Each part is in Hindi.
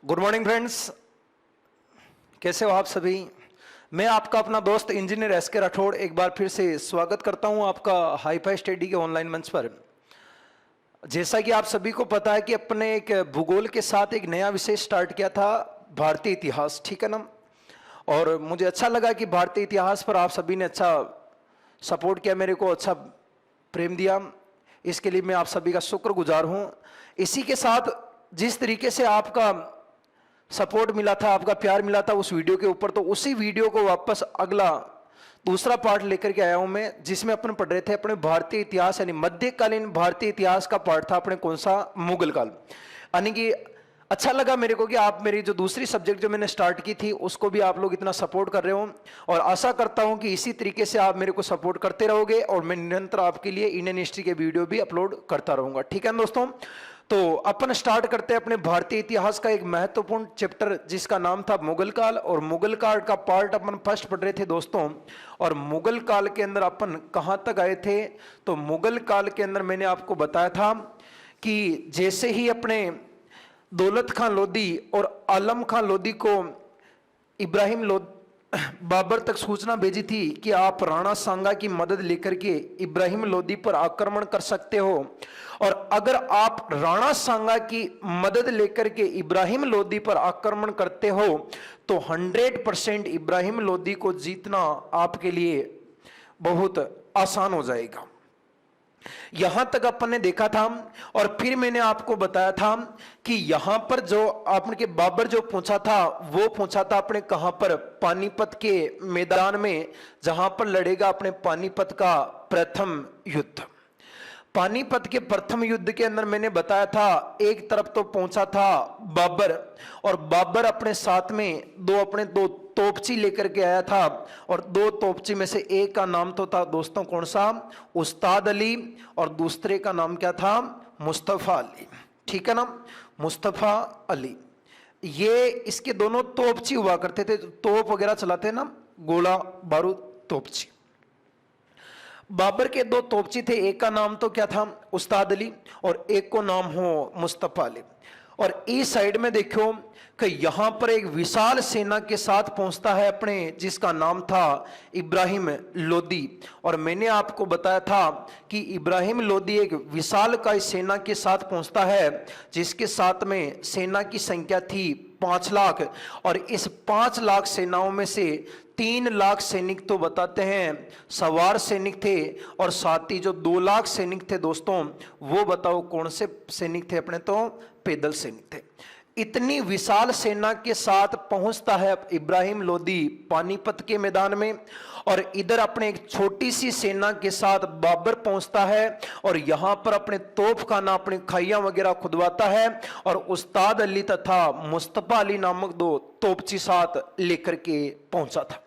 गुड मॉर्निंग फ्रेंड्स, कैसे हो आप सभी। मैं आपका अपना दोस्त इंजीनियर एस के राठौड़ एक बार फिर से स्वागत करता हूं आपका हाईफाई स्टडी के ऑनलाइन मंच पर। जैसा कि आप सभी को पता है कि अपने एक भूगोल के साथ एक नया विषय स्टार्ट किया था, भारतीय इतिहास, ठीक है ना। और मुझे अच्छा लगा कि भारतीय इतिहास पर आप सभी ने अच्छा सपोर्ट किया, मेरे को अच्छा प्रेम दिया, इसके लिए मैं आप सभी का शुक्रगुजार हूं। इसी के साथ जिस तरीके से आपका सपोर्ट मिला था, आपका प्यार मिला था उस वीडियो के ऊपर, तो उसी वीडियो को वापस अगला दूसरा पार्ट लेकर के आया हूं मैं, जिसमें अपन पढ़ रहे थे अपने भारतीय इतिहास यानी मध्यकालीन भारतीय इतिहास का पार्ट था अपने कौन सा, मुगल काल। यानी कि अच्छा लगा मेरे को कि आप मेरी जो दूसरी सब्जेक्ट जो मैंने स्टार्ट की थी उसको भी आप लोग इतना सपोर्ट कर रहे हो, और आशा करता हूं कि इसी तरीके से आप मेरे को सपोर्ट करते रहोगे और मैं निरंतर आपके लिए इंडियन हिस्ट्री के वीडियो भी अपलोड करता रहूंगा, ठीक है दोस्तों। तो अपन स्टार्ट करते हैं अपने भारतीय इतिहास का एक महत्वपूर्ण चैप्टर जिसका नाम था मुगल काल। और मुगल काल का पार्ट अपन फर्स्ट पढ़ रहे थे दोस्तों। और मुगल काल के अंदर अपन कहां तक आए थे, तो मुगल काल के अंदर मैंने आपको बताया था कि जैसे ही अपने दौलत खां लोदी और आलम खां लोदी को इब्राहिम बाबर तक सूचना भेजी थी कि आप राणा सांगा की मदद लेकर के इब्राहिम लोदी पर आक्रमण कर सकते हो, और अगर आप राणा सांगा की मदद लेकर के इब्राहिम लोदी पर आक्रमण करते हो तो 100% इब्राहिम लोदी को जीतना आपके लिए बहुत आसान हो जाएगा। यहां तक अपन ने देखा था। और फिर मैंने आपको बताया था कि यहां पर जो आपने बाबर जो पूछा था वो पूछा था अपने कहां पर, पानीपत के मैदान में, जहां पर लड़ेगा अपने पानीपत का प्रथम युद्ध। पानीपत के प्रथम युद्ध के अंदर मैंने बताया था एक तरफ तो पहुंचा था बाबर, और बाबर अपने साथ में अपने दो तोपची लेकर के आया था, और दो तोपची में से एक का नाम तो था दोस्तों कौन सा, उस्ताद अली, और दूसरे का नाम क्या था, मुस्तफा अली, ठीक है ना, मुस्तफा अली। ये इसके दोनों तोपची हुआ करते थे, तोप वगैरह चलाते ना, गोला बारूद तोपची। बाबर के दो तोपची थे, एक का नाम तो क्या था, उस्ताद अली, और एक को नाम हो मुस्तफा अली। और इस साइड में देखो कि यहां पर एक विशाल सेना के साथ पहुंचता है अपने, जिसका नाम था इब्राहिम लोदी। और मैंने आपको बताया था कि इब्राहिम लोदी एक विशाल का सेना के साथ पहुंचता है, जिसके साथ में सेना की संख्या थी 5 लाख, और इस 5 लाख सेनाओं में से 3 लाख सैनिक तो बताते हैं सवार सैनिक थे, और साथ ही जो 2 लाख सैनिक थे दोस्तों, वो बताओ कौन से सैनिक थे अपने, तो पैदल सैनिक थे। इतनी विशाल सेना के साथ पहुंचता है इब्राहिम लोदी पानीपत के मैदान में, और इधर अपने एक छोटी सी सेना के साथ बाबर पहुंचता है, और यहां पर अपने तोप खाना, अपनी खाइयां वगैरह खुदवाता है, और उस्ताद अली तथा मुस्तफा अली नामक 2 तोपची साथ लेकर के पहुंचा था।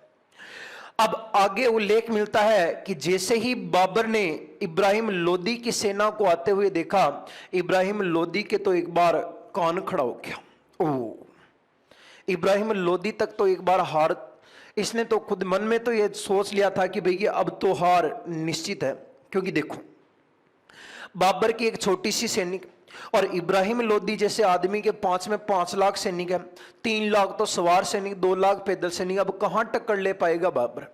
अब आगे उल्लेख मिलता है कि जैसे ही बाबर ने इब्राहिम लोदी की सेना को आते हुए देखा, इब्राहिम लोदी के तो एक बार कान खड़ा हो गया। ओ, इब्राहिम लोदी तक तो एक बार हार, इसने तो खुद मन में तो ये सोच लिया था कि भैया अब तो हार निश्चित है, क्योंकि देखो बाबर की एक छोटी सी सैनिक और इब्राहिम लोदी जैसे आदमी के 5 लाख सैनिक है, 3 लाख तो सवार सैनिक, 2 लाख पैदल सैनिक, अब कहां टक्कर ले पाएगा बाबर।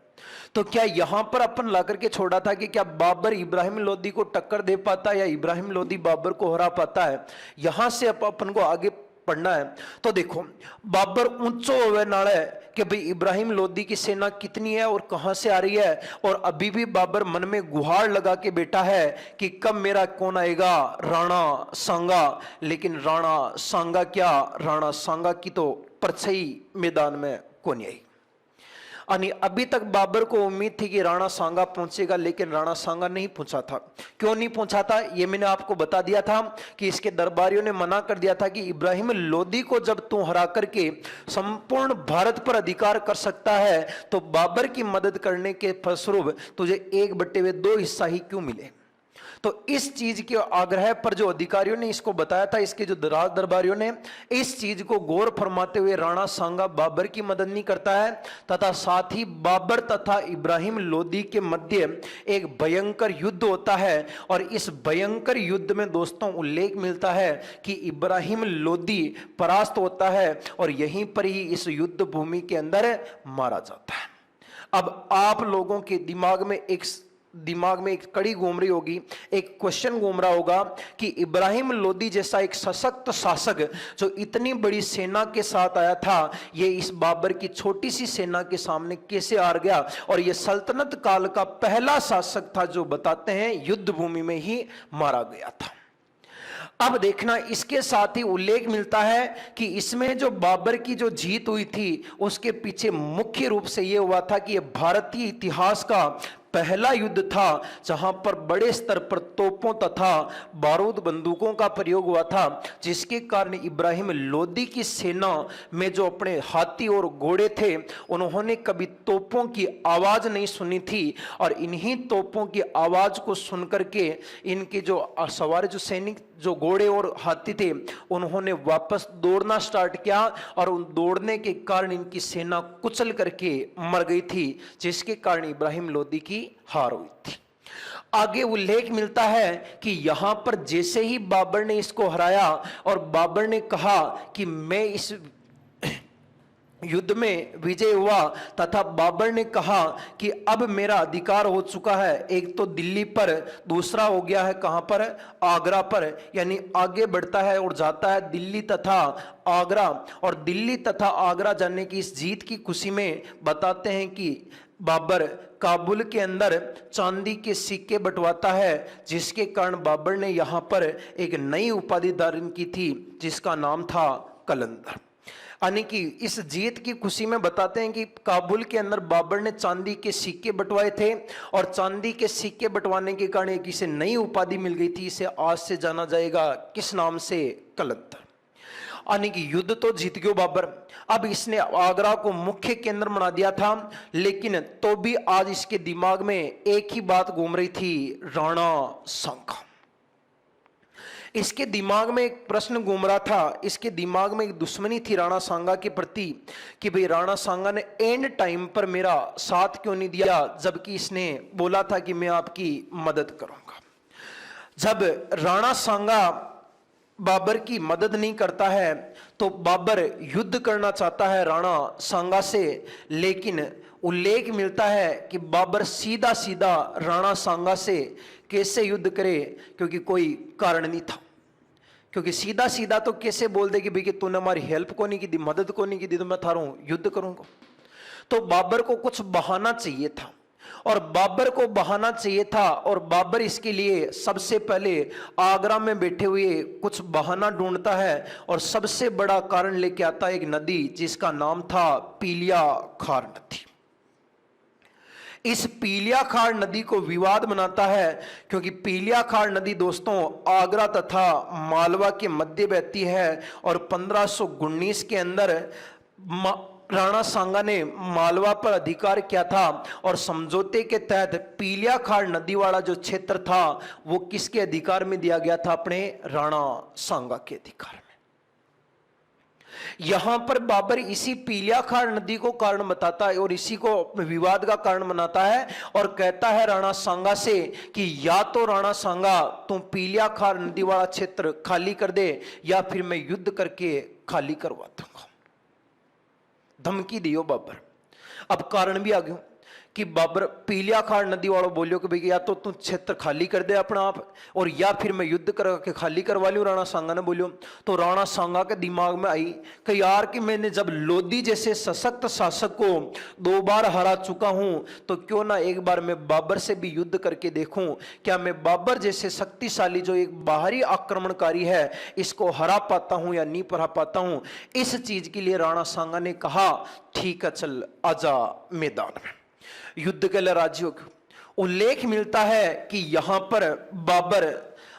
तो क्या यहां पर अपन ला करके छोड़ा था कि क्या बाबर इब्राहिम लोदी को टक्कर दे पाता है या इब्राहिम लोदी बाबर को हरा पाता है, यहां से अपन को आगे पढ़ना है। तो देखो बाबर ऊंचो हुए नाड़ा है कि भाई इब्राहिम लोदी की सेना कितनी है और कहां से आ रही है, और अभी भी बाबर मन में गुहार लगा के बैठा है कि कब मेरा कौन आएगा, राणा सांगा। लेकिन राणा सांगा क्या, राणा सांगा की तो परछाई मैदान में कौन आई। यानी अभी तक बाबर को उम्मीद थी कि राणा सांगा पहुंचेगा, लेकिन राणा सांगा नहीं पहुंचा था। क्यों नहीं पहुंचा था ये मैंने आपको बता दिया था कि इसके दरबारियों ने मना कर दिया था कि इब्राहिम लोदी को जब तू हरा करके संपूर्ण भारत पर अधिकार कर सकता है तो बाबर की मदद करने के फलस्वरूप तुझे 1/2 हिस्सा ही क्यों मिले। तो इस चीज के आग्रह पर जो अधिकारियों ने इसको बताया था, इसके जो राज दरबारियों ने, इस चीज को गौर फरमाते हुए राणा सांगा बाबर की मदद नहीं करता है, तथा साथ ही बाबर तथा इब्राहिम लोदी के मध्य एक भयंकर युद्ध होता है। और इस भयंकर युद्ध में दोस्तों उल्लेख मिलता है कि इब्राहिम लोदी परास्त होता है और यहीं पर ही इस युद्ध भूमि के अंदर मारा जाता है। अब आप लोगों के दिमाग में एक कड़ी घूम रही होगी, एक क्वेश्चन घूम रहा होगा कि इब्राहिम लोदी जैसा एक सशक्त शासक जो इतनी बड़ी सेना के साथ आया था, ये इस बाबर की छोटी सी सेना के सामने कैसे हार गया, और ये सल्तनत काल का पहला शासक था जो बताते हैं युद्ध भूमि में ही मारा गया था। अब देखना, इसके साथ ही उल्लेख मिलता है कि इसमें जो बाबर की जो जीत हुई थी उसके पीछे मुख्य रूप से यह हुआ था कि यह भारतीय इतिहास का पहला युद्ध था जहां पर बड़े स्तर पर तोपों तथा बारूद बंदूकों का प्रयोग हुआ था, जिसके कारण इब्राहिम लोदी की सेना में जो अपने हाथी और घोड़े थे उन्होंने कभी तोपों की आवाज नहीं सुनी थी, और इन्हीं तोपों की आवाज को सुनकर के इनके जो सवार जो सैनिक जो घोड़े और हाथी थे उन्होंने वापस दौड़ना स्टार्ट किया, और उन दौड़ने के कारण इनकी सेना कुचल करके मर गई थी, जिसके कारण इब्राहिम लोदी की हार हुई थी। आगे उल्लेख मिलता है कि यहां पर जैसे ही बाबर ने इसको हराया और बाबर ने कहा कि मैं इस युद्ध में विजय हुआ, तथा बाबर ने कहा कि अब मेरा अधिकार हो चुका है, एक तो दिल्ली पर, दूसरा हो गया है कहां पर, आगरा पर, यानी आगे बढ़ता है और जाता है दिल्ली तथा आगरा। और दिल्ली तथा आगरा जाने की इस जीत की खुशी में बताते हैं कि बाबर काबुल के अंदर चांदी के सिक्के बंटवाता है, जिसके कारण बाबर ने यहां पर एक नई उपाधि धारण की थी जिसका नाम था कलंदर। यानी कि इस जीत की खुशी में बताते हैं कि काबुल के अंदर बाबर ने चांदी के सिक्के बंटवाए थे, और चांदी के सिक्के बंटवाने के कारण एक इसे नई उपाधि मिल गई थी। इसे आज से जाना जाएगा किस नाम से, कलंदर। यानी कि युद्ध तो जीत गयो बाबर, अब इसने आगरा को मुख्य केंद्र बना दिया था, लेकिन तो भी आज इसके दिमाग में एक ही बात घूम रही थी, राणा सांगा। इसके दिमाग में एक प्रश्न घूम रहा था, इसके दिमाग में एक दुश्मनी थी राणा सांगा के प्रति कि भाई राणा सांगा ने एंड टाइम पर मेरा साथ क्यों नहीं दिया, जबकि इसने बोला था कि मैं आपकी मदद करूंगा। जब राणा सांगा बाबर की मदद नहीं करता है तो बाबर युद्ध करना चाहता है राणा सांगा से, लेकिन उल्लेख मिलता है कि बाबर सीधा सीधा राणा सांगा से कैसे युद्ध करे, क्योंकि कोई कारण नहीं था। क्योंकि सीधा सीधा तो कैसे बोल दे कि भाई कि तूने हमारी हेल्प को नहीं की दी, मदद को नहीं की दी, तो मैं थारू युद्ध करूंगा। तो बाबर को कुछ बहाना चाहिए था, और बाबर को बहाना चाहिए था, और बाबर इसके लिए सबसे पहले आगरा में बैठे हुए कुछ बहाना ढूंढता है, और सबसे बड़ा कारण लेके आता है एक नदी जिसका नाम था पीलिया खार नदी। इस पीलिया खार नदी को विवाद बनाता है, क्योंकि पीलिया खार नदी दोस्तों आगरा तथा मालवा के मध्य बहती है, और 1519 के अंदर राणा सांगा ने मालवा पर अधिकार किया था, और समझौते के तहत पीलिया खार नदी वाला जो क्षेत्र था वो किसके अधिकार में दिया गया था, अपने राणा सांगा के अधिकार में। यहां पर बाबर इसी पीलिया खार नदी को कारण बताता है और इसी को विवाद का कारण बनाता है, और कहता है राणा सांगा से कि या तो राणा सांगा तुम पीलिया खार नदी वाला क्षेत्र खाली कर दे, या फिर मैं युद्ध करके खाली करवा दूंगा। धमकी दियो बाबर। अब कारण भी आ गया कि बाबर पीलिया खार नदी वालों बोलियो कि भाई या तो तू क्षेत्र खाली कर दे अपना आप, और या फिर मैं युद्ध करके खाली करवा लूं, राणा सांगा ने बोलियो। तो राणा सांगा के दिमाग में आई कि यार कि मैंने जब लोदी जैसे सशक्त शासक को 2 बार हरा चुका हूं, तो क्यों ना एक बार मैं बाबर से भी युद्ध करके देखूं, क्या मैं बाबर जैसे शक्तिशाली जो एक बाहरी आक्रमणकारी है इसको हरा पाता हूं या नहीं हरा पाता हूं। इस चीज के लिए राणा सांगा ने कहा ठीक है चल आजा मैदान में, युद्ध के लिए राजी हो गए। उल्लेख मिलता है कि यहां पर बाबर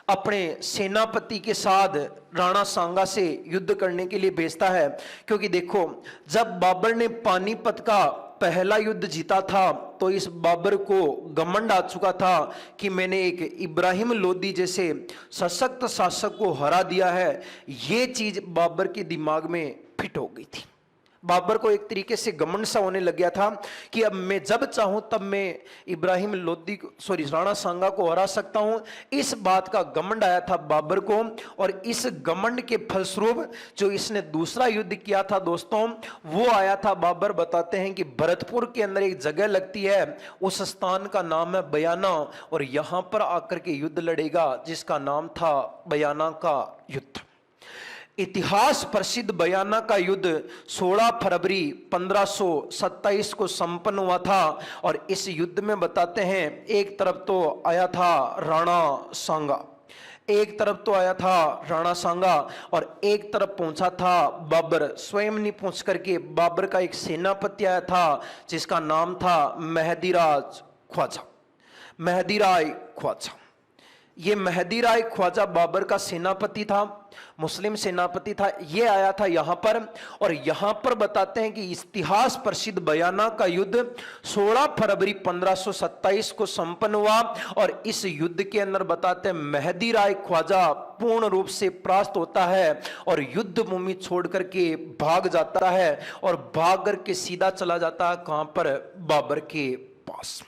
अपने सेनापति के साथ राणा सांगा से युद्ध करने के लिए भेजता है, क्योंकि देखो जब बाबर ने पानीपत का पहला युद्ध जीता था तो इस बाबर को घमंड आ चुका था कि मैंने एक इब्राहिम लोदी जैसे सशक्त शासक को हरा दिया है। ये चीज बाबर के दिमाग में फिट हो गई थी। बाबर को एक तरीके से घमंड सा होने लग गया था कि अब मैं जब चाहूं तब मैं इब्राहिम लोदी राणा सांगा को हरा सकता हूं। इस बात का घमंड आया था बाबर को, और इस घमंड के फलस्वरूप जो इसने दूसरा युद्ध किया था दोस्तों, वो आया था। बाबर बताते हैं कि भरतपुर के अंदर एक जगह लगती है, उस स्थान का नाम है बयाना, और यहां पर आकर के युद्ध लड़ेगा जिसका नाम था बयाना का युद्ध। इतिहास प्रसिद्ध बयाना का युद्ध 16 फरवरी 1527 को संपन्न हुआ था। और इस युद्ध में बताते हैं एक तरफ तो आया था राणा सांगा, एक तरफ तो आया था राणा सांगा, और एक तरफ पहुंचा था बाबर। स्वयं नहीं पहुंच करके बाबर का एक सेनापति आया था जिसका नाम था मेहदी राज ख्वाजा, मेहदी राय ख्वाजा। ये मेहदी राय ख्वाजा बाबर का सेनापति था, मुस्लिम सेनापति था। ये आया था यहां पर, और यहां पर बताते हैं कि इतिहास प्रसिद्ध बयाना का युद्ध 16 फरवरी 1527 को संपन्न हुआ। और इस युद्ध के अंदर बताते हैं मेहदी राय ख्वाजा पूर्ण रूप से परास्त होता है और युद्ध भूमि छोड़ करके भाग जाता है, और भाग करके सीधा चला जाता है कहां पर? बाबर के पास।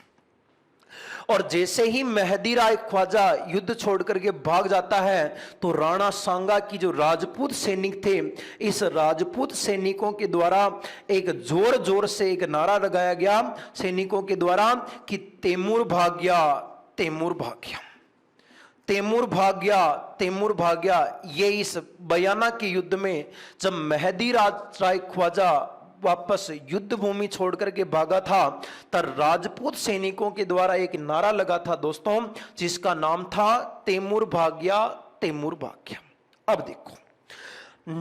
और जैसे ही मेहदी राय ख्वाजा युद्ध छोड़ करके भाग जाता है तो राणा सांगा की जो राजपूत सैनिक थे, इस राजपूत सैनिकों के द्वारा एक जोर जोर से एक नारा लगाया गया सैनिकों के द्वारा कि तैमूर भाग गया, तैमूर भाग गया, तैमूर भाग गया, तैमूर भाग गया। ये इस बयाना के युद्ध में जब मेहदी राय ख्वाजा वापस युद्ध भूमि छोड़ करके भागा था, तब राजपूत सैनिकों के द्वारा एक नारा लगा था दोस्तों, जिसका नाम था तैमूर भाग गया, तैमूर भाग गया। अब देखो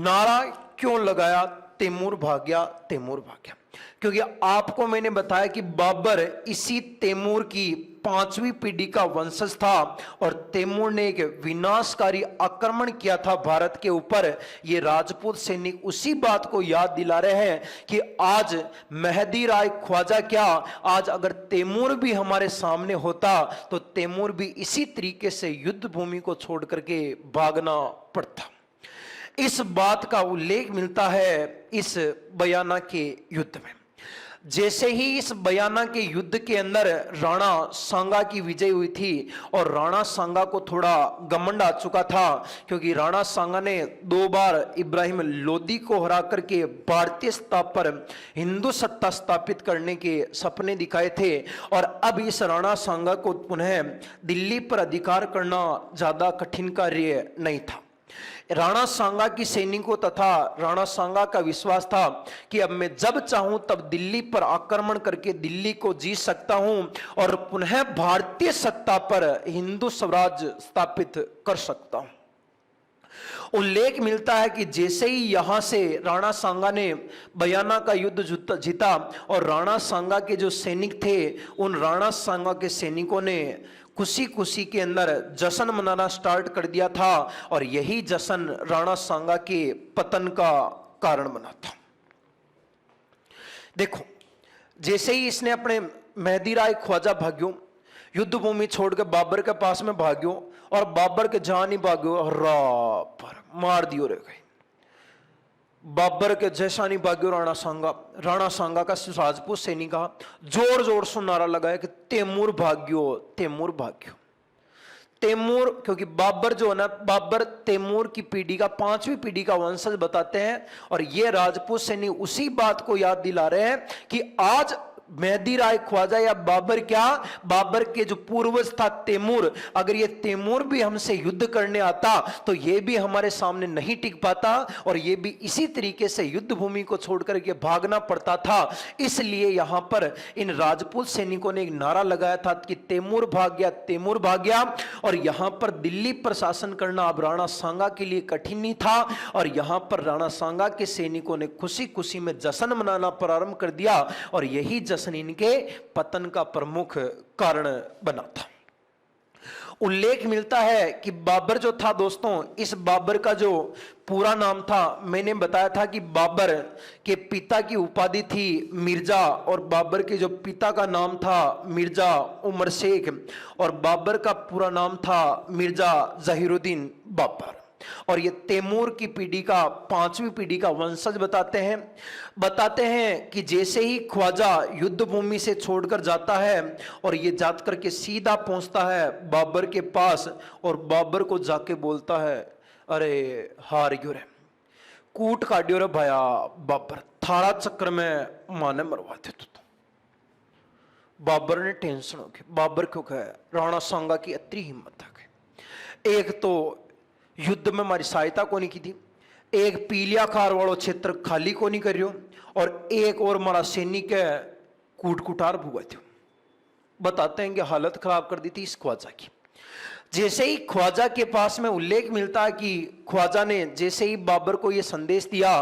नारा क्यों लगाया तैमूर भाग गया, तैमूर भाग गया? क्योंकि आपको मैंने बताया कि बाबर इसी तैमूर की 5वीं पीढ़ी का वंशज था, और तैमूर ने एक विनाशकारी आक्रमण किया था भारत के ऊपर। ये राजपूत सैनिक उसी बात को याद दिला रहे हैं कि आज मेहदी राय ख्वाजा क्या, आज अगर तैमूर भी हमारे सामने होता तो तैमूर भी इसी तरीके से युद्ध भूमि को छोड़ करके भागना पड़ता। इस बात का उल्लेख मिलता है इस बयाना के युद्ध में। जैसे ही इस बयाना के युद्ध के अंदर राणा सांगा की विजय हुई थी, और राणा सांगा को थोड़ा घमंड आ चुका था, क्योंकि राणा सांगा ने 2 बार इब्राहिम लोदी को हरा करके भारतीय सत्ता पर हिंदू सत्ता स्थापित करने के सपने दिखाए थे। और अब इस राणा सांगा को पुनः दिल्ली पर अधिकार करना ज्यादा कठिन कार्य नहीं था। राणा सांगा की सैनिकों तथा राणा सांगा का विश्वास था कि अब मैं जब चाहूं तब दिल्ली पर आक्रमण करके दिल्ली को जीत सकता हूं और पुनः भारतीय सत्ता पर हिंदू स्वराज्य स्थापित कर सकता हूं। उल्लेख मिलता है कि जैसे ही यहां से राणा सांगा ने बयाना का युद्ध जीता, और राणा सांगा के जो सैनिक थे, उन राणा सांगा के सैनिकों ने खुशी खुशी के अंदर जश्न मनाना स्टार्ट कर दिया था, और यही जश्न राणा सांगा के पतन का कारण बना था। देखो जैसे ही इसने अपने मेहदी राय ख्वाजा भाग्यो, युद्ध भूमि छोड़कर बाबर के पास में भाग्यो, और बाबर के जहां नहीं भाग्यो पर मार दियो रे गए। बाबर के जैसा नहीं भाग्यो राणा सांगा का राजपूत सैनिक जोर जोर से नारा लगाया कि तैमूर भाग्यो, तैमूर भाग्यो, तैमूर। क्योंकि बाबर जो है ना, बाबर तैमूर की पीढ़ी का 5वीं पीढ़ी का वंशज बताते हैं, और ये राजपूत सैनिक उसी बात को याद दिला रहे हैं कि आज मेहदी राय ख्वाजा या बाबर क्या, बाबर के जो पूर्वज था तैमूर, अगर ये तैमूर भी हमसे युद्ध करने आता तो ये भी हमारे सामने नहीं टिक पाता, और ये भी इसी तरीके से युद्ध भूमि को छोड़ करके भागना पड़ता था। इसलिए यहां पर इन राजपूत सैनिकों ने एक नारा लगाया था कि तैमूर भाग गया, तैमूर भाग गया। और यहां पर दिल्ली पर शासन करना अब राणा सांगा के लिए कठिन नहीं था, और यहां पर राणा सांगा के सैनिकों ने खुशी खुशी में जश्न मनाना प्रारंभ कर दिया, और यही जश्न इनके पतन का प्रमुख कारण बना था। उल्लेख मिलता है कि बाबर जो था दोस्तों, इस बाबर का जो पूरा नाम था, मैंने बताया था कि बाबर के पिता की उपाधि थी मिर्जा, और बाबर के जो पिता का नाम था मिर्जा उमर शेख, और बाबर का पूरा नाम था मिर्जा जहीरुद्दीन बाबर। और ये तैमूर की पीढ़ी का, 5वीं पीढ़ी का वंशज बताते हैं कि जैसे ही ख्वाजा युद्ध भूमि से छोड़कर जाता है और ये जात करके सीधा पहुंचता है बाबर के पास, और बाबर को जाके बोलता है, अरे हार गयो रे, कूट काटियो रे भया बाबर, थारा चक्कर में माने मरवा दे तो। बाबर ने टेंशन हो गया, बाबर क्यों कहे, राणा सांगा की इतनी हिम्मत है, एक तो युद्ध में हमारी सहायता को नहीं की थी, एक पीलियाखार वालों क्षेत्र खाली को नहीं करियो, और एक और हमारा सैनिक है कूटकुटार भुआ थे। बताते हैं कि हालत खराब कर दी थी इस ख्वाजा की। जैसे ही ख्वाजा के पास में उल्लेख मिलता है कि ख्वाजा ने जैसे ही बाबर को यह संदेश दिया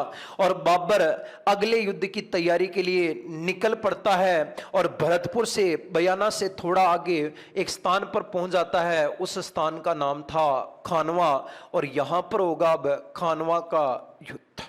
और बाबर अगले युद्ध की तैयारी के लिए निकल पड़ता है और भरतपुर से, बयाना से थोड़ा आगे एक स्थान पर पहुंच जाता है, उस स्थान का नाम था खानवा, और यहां पर होगा अब खानवा का युद्ध।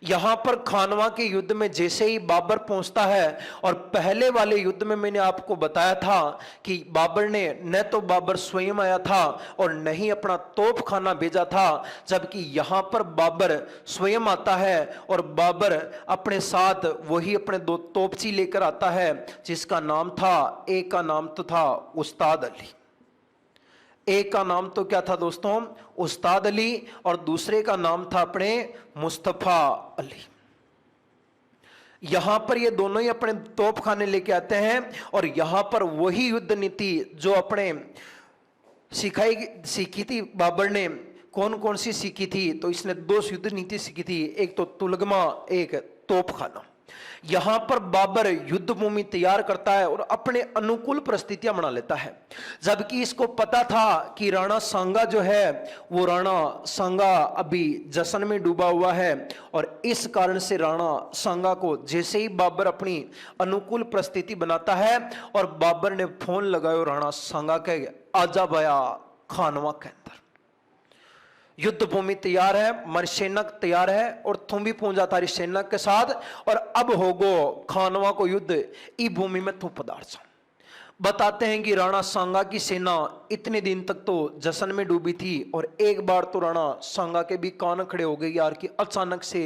यहां पर खानवा के युद्ध में जैसे ही बाबर पहुंचता है, और पहले वाले युद्ध में मैंने आपको बताया था कि बाबर ने न तो बाबर स्वयं आया था और न ही अपना तोपखाना भेजा था, जबकि यहां पर बाबर स्वयं आता है और बाबर अपने साथ वही अपने 2 तोपची लेकर आता है, जिसका नाम था, एक का नाम तो था उस्ताद अली, एक का नाम तो क्या था दोस्तों, उस्ताद अली, और दूसरे का नाम था अपने मुस्तफा अली। यहां पर ये दोनों ही अपने तोपखाने लेके आते हैं, और यहां पर वही युद्ध नीति जो अपने सीखी थी बाबर ने, कौन कौन सी सीखी थी, तो इसने 2 युद्ध नीति सीखी थी, एक तो तुलगमा, एक तोपखाना। यहां पर बाबर युद्ध भूमि तैयार करता है और अपने अनुकूल परिस्थितियां बना लेता है, जबकि इसको पता था कि राणा सांगा जो है वो राणा सांगा अभी जश्न में डूबा हुआ है, और इस कारण से राणा सांगा को जैसे ही बाबर अपनी अनुकूल परिस्थिति बनाता है, और बाबर ने फोन लगाया राणा सांगा के, आजा भया खानवा के अंदर, युद्ध भूमि तैयार है, हमारी सेना तैयार है, और तुम भी पहुंच जाता सेना के साथ, और अब होगो खानवा को युद्ध, ई भूमि में तुम पदार्थ। बताते हैं कि राणा सांगा की सेना इतने दिन तक तो जश्न में डूबी थी, और एक बार तो राणा सांगा के भी कान खड़े हो गए यार कि अचानक से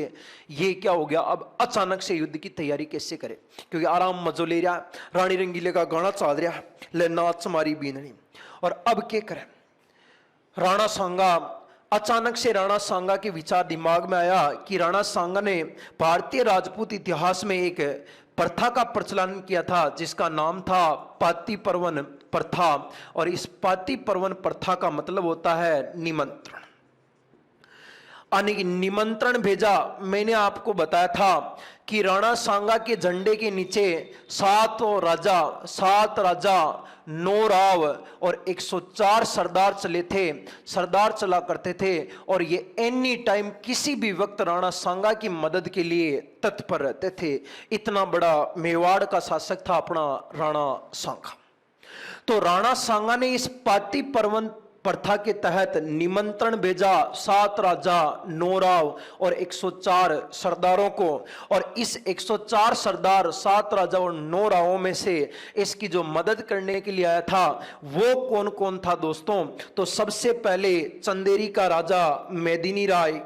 ये क्या हो गया, अब अचानक से युद्ध की तैयारी कैसे करे, क्योंकि आराम मजो ले रहा, रानी रंगीले का गाना चल रहा, ले नाच मारी बीननी, और अब क्या करे। राणा सांगा, अचानक से राणा सांगा के विचार दिमाग में आया कि राणा सांगा ने भारतीय राजपूत इतिहास में एक प्रथा का प्रचलन किया था, जिसका नाम था पाती पर्वन प्रथा, और इस पाती पर्वन प्रथा का मतलब होता है निमंत्रण। निमंत्रण भेजा। मैंने आपको बताया था कि राणा सांगा के झंडे के नीचे 7 राजा 9 राव और 104 सरदार चले थे, सरदार चला करते थे, और ये एनी टाइम किसी भी वक्त राणा सांगा की मदद के लिए तत्पर रहते थे। इतना बड़ा मेवाड़ का शासक था अपना राणा सांगा। तो राणा सांगा ने इस पाती पर्वन प्रथा के तहत निमंत्रण भेजा 7 राजा 9 राव और 104 सरदारों को, और इस 104 सरदार 7 राजा और 9 रावों में से इसकी जो मदद करने के लिए आया था वो कौन कौन था दोस्तों? तो सबसे पहले चंदेरी का राजा मेदिनी राय,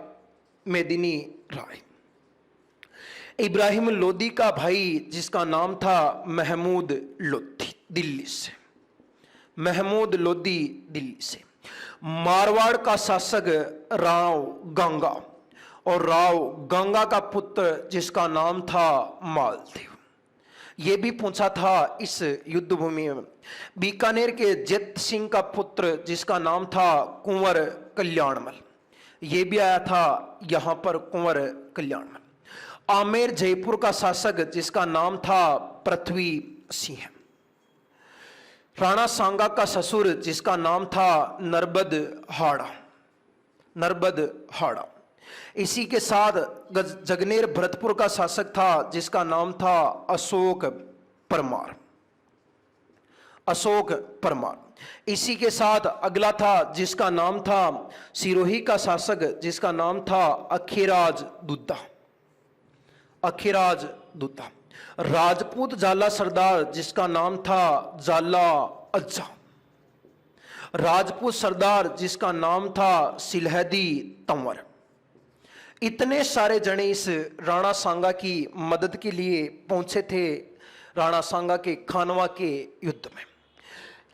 इब्राहिम लोदी का भाई जिसका नाम था महमूद लोदी, दिल्ली से, महमूद लोदी दिल्ली से, मारवाड़ का शासक राव गंगा, और राव गंगा का पुत्र जिसका नाम था मालदेव, ये भी पूछा था इस युद्ध भूमि में। बीकानेर के जैत सिंह का पुत्र जिसका नाम था कुंवर कल्याणमल, ये भी आया था यहां पर कुंवर कल्याणमल। आमेर जयपुर का शासक जिसका नाम था पृथ्वी सिंह, राणा सांगा का ससुर जिसका नाम था नरबद हाड़ा। इसी के साथ जगनेर भरतपुर का शासक था जिसका नाम था अशोक अशोक परमार। इसी के साथ अगला था जिसका नाम था सिरोही का शासक जिसका नाम था अखीराज दुद्धा। अखीराज दुद्धा। राजपूत जाला सरदार जिसका नाम था जाला अज्जा। राजपूत सरदार जिसका नाम था सिलहदी तंवर। इतने सारे जने इस राणा सांगा की मदद के लिए पहुंचे थे राणा सांगा के खानवा के युद्ध में।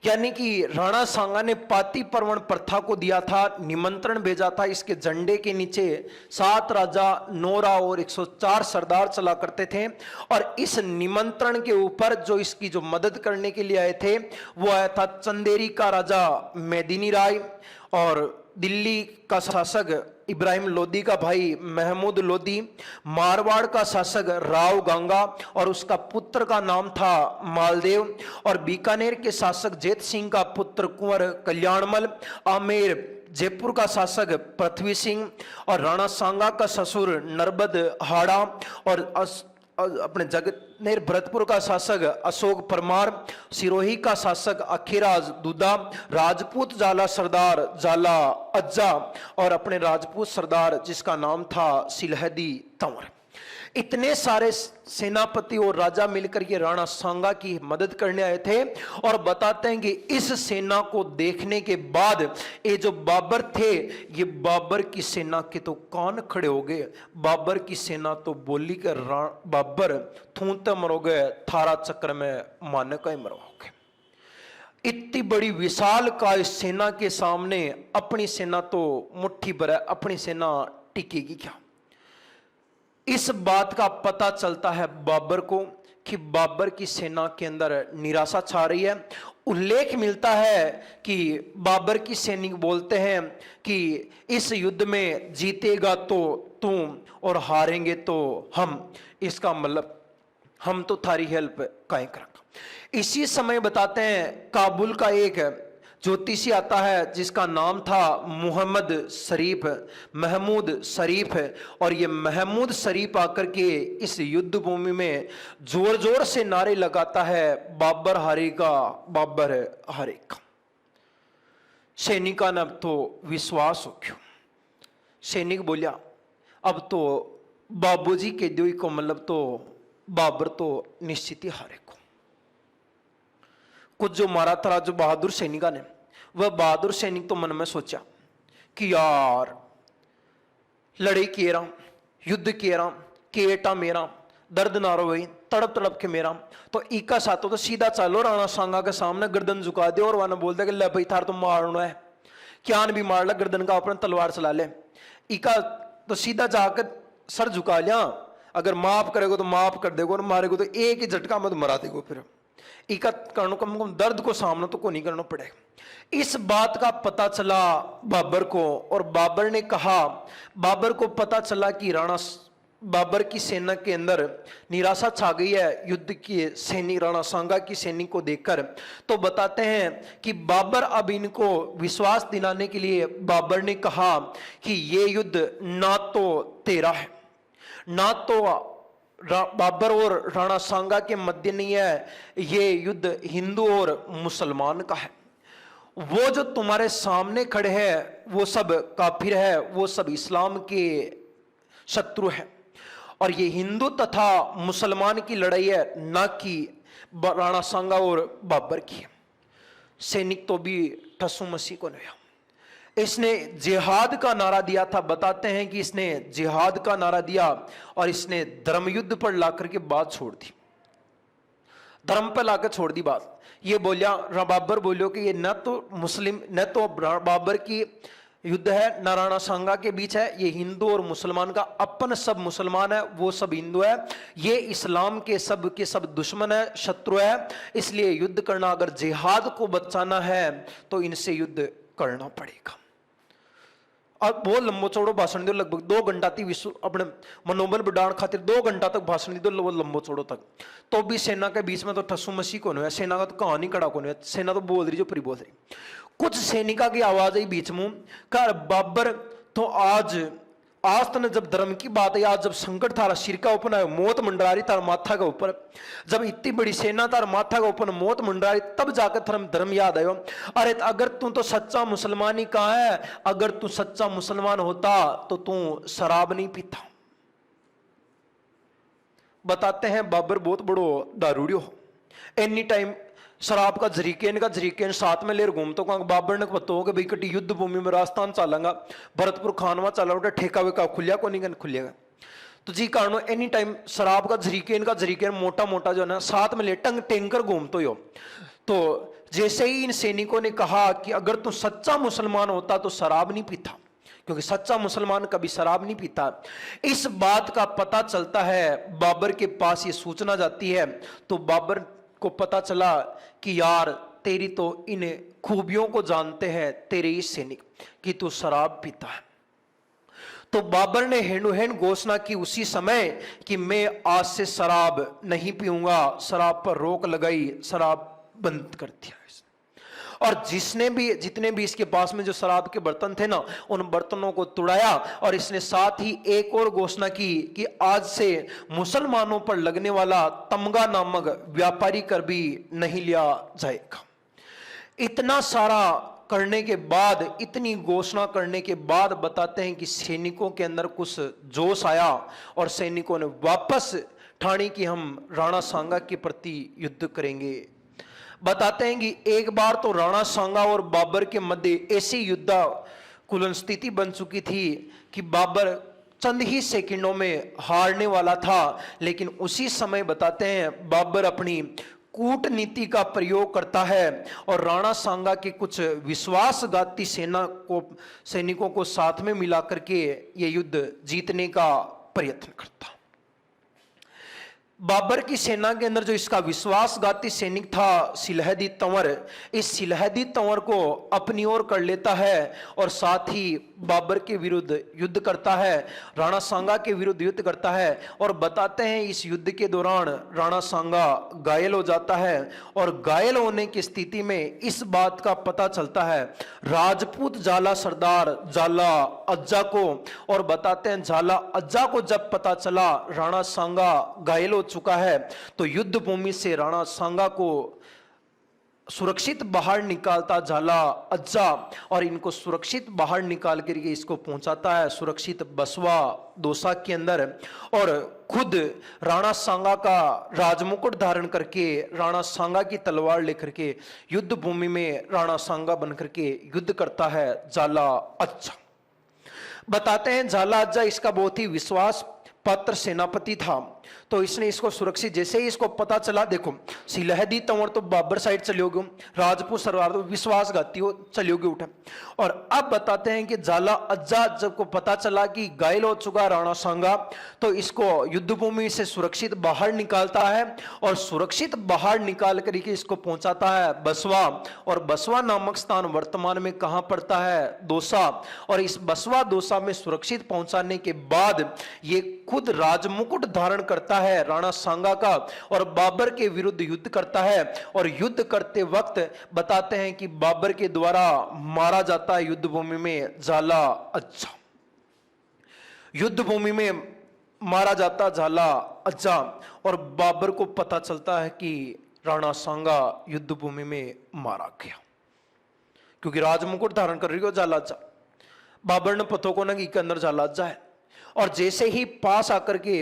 यानी कि राणा सांगा ने पाती पर्वण प्रथा को दिया था, निमंत्रण भेजा था। इसके झंडे के नीचे 7 राजा, 9 और 104 सरदार चला करते थे। और इस निमंत्रण के ऊपर जो इसकी जो मदद करने के लिए आए थे वो आया था चंदेरी का राजा मेदिनी राय और दिल्ली का शासक इब्राहिम लोदी का भाई महमूद लोदी, मारवाड़ का शासक राव गंगा और उसका पुत्र का नाम था मालदेव, और बीकानेर के शासक जेत सिंह का पुत्र कुंवर कल्याणमल, आमेर जयपुर का शासक पृथ्वी सिंह और राणा सांगा का ससुर नरबद हाड़ा और अपने जगनेर भरतपुर का शासक अशोक परमार, सिरोही का शासक अखीराज दुद्धा, राजपूत जाला सरदार जाला अज्जा और अपने राजपूत सरदार जिसका नाम था सिलहदी तंवर। इतने सारे सेनापति और राजा मिलकर के राणा सांगा की मदद करने आए थे। और बताते हैं कि इस सेना को देखने के बाद ये जो बाबर थे ये बाबर की सेना के तो कान खड़े हो गए। बाबर की सेना तो बोली कि बाबर थूंते मरोगे, थारा चक्र में माने का ही मरवाओगे। इतनी बड़ी विशाल काय सेना के सामने अपनी सेना तो मुट्ठी भर है, अपनी सेना टिकेगी क्या। इस बात का पता चलता है बाबर को कि बाबर की सेना के अंदर निराशा छा रही है। उल्लेख मिलता है कि बाबर की सैनिक बोलते हैं कि इस युद्ध में जीतेगा तो तुम और हारेंगे तो हम, इसका मतलब हम तो थारी हेल्प काहे करेंगे। इसी समय बताते हैं काबुल का एक ज्योतिषी आता है जिसका नाम था महमूद शरीफ और ये महमूद शरीफ आकर के इस युद्ध भूमि में जोर जोर से नारे लगाता है, बाबर हारेगा, बाबर हारेगा। सैनिका ने अब तो विश्वास हो क्यों। सैनिक बोलिया अब तो बाबूजी के द्योई को मतलब तो बाबर तो निश्चित ही हारेगा। कुछ जो मारा था जो बहादुर सैनिका ने, वह बहादुर सैनिक तो मन में सोचा कि यार लड़ाई किए रहा, युद्ध किए रहा, केटा मेरा दर्द ना रो गई, तड़प तड़प के मेरा तो इका साथों तो सीधा चलो राणा सांगा के सामने गर्दन झुका दे और वहां बोल दे कि ले भाई थार तो मारना है, क्या भी मार ला, गर्दन का अपना तलवार चला ले। इका तो सीधा जाकर सर झुका लिया, अगर माफ करेगा तो माफ कर देगा और मारेगा तो एक ही झटका मत मरा देगा। फिर इका करने कम कम दर्द को सामना तो को नहीं करना पड़ेगा। इस बात का पता चला बाबर को और बाबर ने कहा, बाबर को पता चला कि बाबर की सेना के अंदर निराशा छा गई है युद्ध की सैनिक राणा सांगा की सैनिक को देखकर। तो बताते हैं कि बाबर अब इनको विश्वास दिलाने के लिए बाबर ने कहा कि ये युद्ध ना तो तेरा है ना तो बाबर और राणा सांगा के मध्य नहीं है, ये युद्ध हिंदू और मुसलमान का है। वो जो तुम्हारे सामने खड़े हैं वो सब काफिर है, वो सब इस्लाम के शत्रु है और ये हिंदू तथा मुसलमान की लड़ाई है, ना कि राणा सांगा और बाबर की। सैनिक तो भी ठसू मसीह को नहीं, इसने जिहाद का नारा दिया था। बताते हैं कि इसने जिहाद का नारा दिया और इसने धर्म युद्ध पर लाकर के बात छोड़ दी, धर्म पर लाकर छोड़ दी बात। ये बोलिया बाबर बोलियो कि ये न तो मुस्लिम न तो बाबर की युद्ध है न राणा सांगा के बीच है, ये हिंदू और मुसलमान का, अपन सब मुसलमान है वो सब हिंदू है, ये इस्लाम के सब दुश्मन है, शत्रु है। इसलिए युद्ध करना, अगर जिहाद को बचाना है तो इनसे युद्ध करना पड़ेगा। और बहुत लंबो चौड़ो भाषण दो, लगभग 2 घंटा थी विश्व अपने मनोबल बढ़ाने खातिर 2 घंटा तक भाषण दी दो लंबो चौड़ो तक। तो भी सेना के बीच में तो ठसू मसी कौन है, सेना का तो कहानी कड़ा कौन है, सेना तो बोल रही जो परी बोल रही। कुछ सैनिका की आवाज आई बीच में, कर बाबर तो आज आज तने जब धर्म की बात है, आज जब संकट थारा सिर का ऊपर है, मौत मंडरारी तार माथा के ऊपर, जब इतनी बड़ी सेना तार माथा के ऊपर मौत मंडरारी, तब जाकर धर्म याद आयो। अरे अगर तू तो सच्चा मुसलमान ही कहाँ है, अगर तू सच्चा मुसलमान होता तो तू शराब नहीं पीता। बताते हैं बाबर बहुत बड़ो दारूडियो, एनी टाइम शराब का जरीकेन साथ में लेर घूमतो। बाबर ने पता हो कि भाई कटी युद्ध भूमि में राजस्थान चलांगा, भरतपुर खानवा चला, ठेका वेका खुलिया को नहीं खुलेगा। तो जी कारण एनी टाइम शराब का जरीकेन मोटा मोटा जो है ना साथ में ले टैंकर घूमतो हो। तो जैसे ही इन सैनिकों ने कहा कि अगर तू सच्चा मुसलमान होता तो शराब नहीं पीता, क्योंकि सच्चा मुसलमान कभी शराब नहीं पीता। इस बात का पता चलता है, बाबर के पास ये सूचना जाती है, तो बाबर को पता चला कि यार तेरी तो इन खूबियों को जानते हैं तेरे ही सैनिक कि तू शराब पीता है। तो बाबर ने हैंडो हैंड घोषणा की उसी समय कि मैं आज से शराब नहीं पीऊंगा, शराब पर रोक लगाई, शराब बंद कर दिया। और जितने भी इसके पास में जो शराब के बर्तन थे ना, उन बर्तनों को तुड़ाया। और इसने साथ ही एक और घोषणा की कि आज से मुसलमानों पर लगने वाला तमगा नामक व्यापारी कर भी नहीं लिया जाएगा। इतना सारा करने के बाद, इतनी घोषणा करने के बाद बताते हैं कि सैनिकों के अंदर कुछ जोश आया और सैनिकों ने वापस ठानी कि हम राणा सांगा के प्रति युद्ध करेंगे। बताते हैं कि एक बार तो राणा सांगा और बाबर के मध्य ऐसी युद्ध स्थिति बन चुकी थी कि बाबर चंद ही सेकंडों में हारने वाला था। लेकिन उसी समय बताते हैं बाबर अपनी कूटनीति का प्रयोग करता है और राणा सांगा के कुछ विश्वासघाती सैनिकों को साथ में मिला करके ये युद्ध जीतने का प्रयत्न करता। बाबर की सेना के अंदर जो इसका विश्वासघाती सैनिक था सिलहदी तंवर, इस सिलहदी तंवर को अपनी ओर कर लेता है और साथ ही बाबर के विरुद्ध युद्ध करता है, राणा सांगा के विरुद्ध युद्ध करता है। और बताते हैं इस युद्ध के दौरान राणा सांगा घायल हो जाता है और घायल होने की स्थिति में इस बात का पता चलता है राजपूत झाला सरदार झाला अज्जा को। और बताते हैं झाला अज्जा को जब पता चला राणा सांगा घायल हो चुका है, तो युद्ध भूमि से राणा सांगा को सुरक्षित बाहर निकालता झाला अज्जा और इनको सुरक्षित बाहर निकाल करके इसको पहुंचाता है सुरक्षित बसवा दोसा के अंदर। और खुद राणा सांगा का राजमुकुट धारण करके, राणा सांगा की तलवार लेकर के युद्ध भूमि में राणा सांगा बनकर के युद्ध करता है झाला अज्जा। बताते हैं झाला अज्जा इसका बहुत ही विश्वास पात्र सेनापति था, तो इसने इसको सुरक्षित, जैसे ही इसको पता चला, देखो सिलहदी तंवर तो बाबर साइड चलोगे, राजपूत सरदार तो विश्वासघाती हो चलोगे उठा। और अब बताते हैं कि झाला अज्जा जब को पता चला कि घायल हो चुका राणा सांगा, तो इसको युद्ध भूमि से सुरक्षित बाहर निकालता है और सुरक्षित बाहर निकाल करके इसको पहुंचाता है बसवा। और बसवा नामक स्थान वर्तमान में कहां पड़ता है? दोसा। और इस बसवा दोसा में सुरक्षित पहुंचाने के बाद ये खुद राजमुकुट धारण करता है राणा सांगा का और बाबर के विरुद्ध युद्ध करता है। और युद्ध करते वक्त बताते हैं कि बाबर के द्वारा मारा जाता है युद्ध भूमि में झाला अज्जा, युद्ध भूमि में मारा जाता झाला अज्जा। और बाबर को पता चलता है कि राणा सांगा युद्ध भूमि में मारा गया, क्योंकि राजमुकुट धारण कर रही हो झाला अज्जा। बाबर ने पतों को ना कि अंदर झाला अज्जा है, और जैसे ही पास आकर के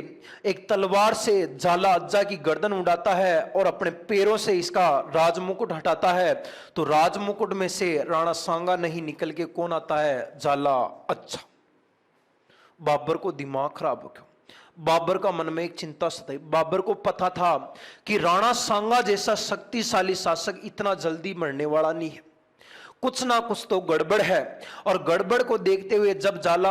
एक तलवार से झाला अज्जा की गर्दन उड़ाता है और अपने पैरों से इसका राजमुकुट हटाता है, तो राजमुकुट में से राणा सांगा नहीं निकल के कौन आता है? झाला अज्जा। बाबर को दिमाग खराब हो गया, बाबर का मन में एक चिंता सताई। बाबर को पता था कि राणा सांगा जैसा शक्तिशाली शासक इतना जल्दी मरने वाला नहीं है, कुछ ना कुछ तो गड़बड़ है। और गड़बड़ को देखते हुए जब झाला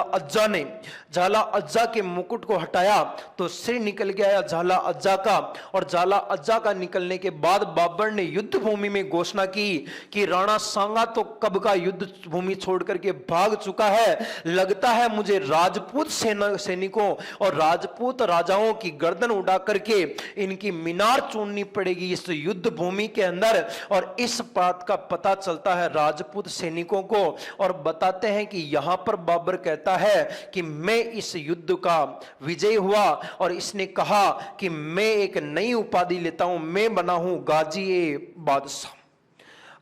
अज्जा के मुकुट को हटाया तो सिर निकल गया झाला अज्जा का। और झाला अज्जा का निकलने के बाद बाबर ने युद्ध भूमि में घोषणा की कि राणा सांगा तो कब का युद्ध भूमि छोड़ करके भाग चुका है, लगता है मुझे राजपूत सैनिकों और राजपूत राजाओं की गर्दन उड़ा करके इनकी मीनार चूड़नी पड़ेगी इस युद्ध भूमि के अंदर। और इस बात का पता चलता है राजपूत सैनिकों को और बताते हैं कि यहां पर बाबर कहता है कि मैं इस युद्ध का विजय हुआ और इसने कहा कि मैं एक नई उपाधि लेता हूं, मैं बना हूं गाजी-ए-बादशाह।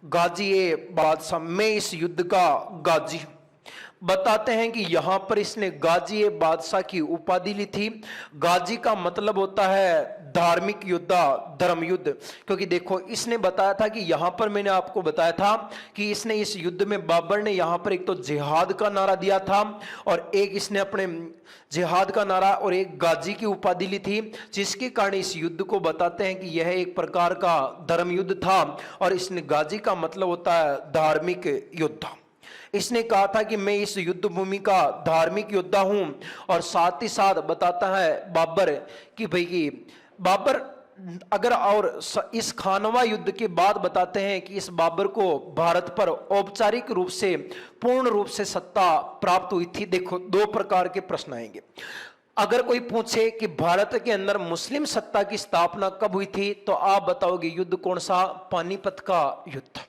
गाजी-ए-बादशाह, मैं इस युद्ध का गाजी हूं। बताते हैं कि यहां पर इसने गाजी-ए-बादशाह की उपाधि ली थी। गाजी का मतलब होता है धार्मिक योद्धा, धर्म युद्ध। क्योंकि देखो इसने बताया था कि यहां पर मैंने आपको बताया था कि इसने इस युद्ध में बाबर ने यहां पर एक तो जिहाद का नारा दिया था और एक इसने अपने जिहाद का नारा और एक गाजी की उपाधि ली थी, जिसके कारण इस युद्ध को बताते हैं कि यह एक प्रकार का धर्म युद्ध था। और इसने गाजी का मतलब होता है धार्मिक योद्धा। इसने कहा था कि मैं इस युद्ध भूमि का धार्मिक योद्धा हूं। और साथ ही साथ बताता है बाबर कि भाई कि बाबर अगर और इस खानवा युद्ध के बाद बताते हैं कि इस बाबर को भारत पर औपचारिक रूप से पूर्ण रूप से सत्ता प्राप्त हुई थी। देखो दो प्रकार के प्रश्न आएंगे। अगर कोई पूछे कि भारत के अंदर मुस्लिम सत्ता की स्थापना कब हुई थी, तो आप बताओगे युद्ध कौन सा? पानीपत का युद्ध।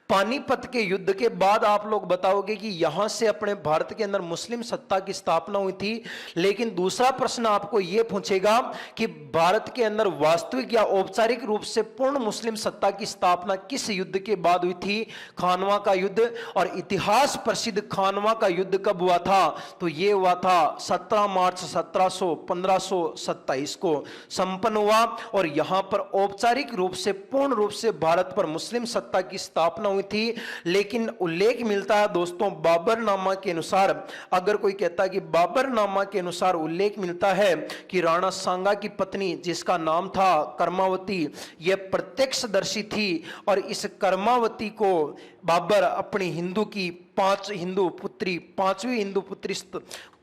पानीपत के युद्ध के बाद आप लोग बताओगे कि यहां से अपने भारत के अंदर मुस्लिम सत्ता की स्थापना हुई थी। लेकिन दूसरा प्रश्न आपको यह पूछेगा कि भारत के अंदर वास्तविक या औपचारिक रूप से पूर्ण मुस्लिम सत्ता की स्थापना किस युद्ध के बाद हुई थी? खानवा का युद्ध। और इतिहास प्रसिद्ध खानवा का युद्ध कब हुआ था? तो यह हुआ था 17 मार्च 1527 को संपन्न हुआ। और यहां पर औपचारिक रूप से पूर्ण रूप से भारत पर मुस्लिम सत्ता की स्थापना हुई थी। लेकिन उल्लेख मिलता है दोस्तों बाबरनामा के अनुसार, अगर कोई कहता है कि बाबरनामा के अनुसार उल्लेख मिलता है कि राणा सांगा की पत्नी जिसका नाम था कर्मावती, यह प्रत्यक्षदर्शी थी। और इस कर्मावती को बाबर अपनी पांचवी हिंदू पुत्री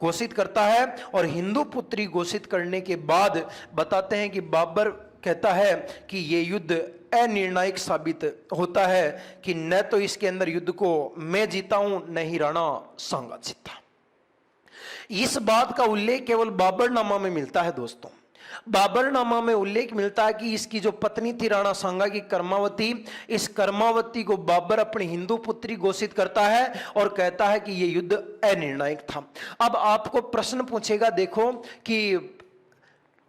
घोषित करता है। और हिंदू पुत्री घोषित करने के बाद बताते हैं कि बाबर कहता है कि यह युद्ध अनिर्णायक साबित होता है, कि न तो इसके अंदर युद्ध को मैं जीता हूं न ही राणा सांगा जीता। इस बात का उल्लेख केवल बाबरनामा में मिलता है दोस्तों। बाबरनामा में उल्लेख मिलता है कि इसकी जो पत्नी थी राणा सांगा की कर्मावती, इस कर्मावती को बाबर अपनी हिंदू पुत्री घोषित करता है और कहता है कि यह युद्ध अनिर्णायक था। अब आपको प्रश्न पूछेगा, देखो कि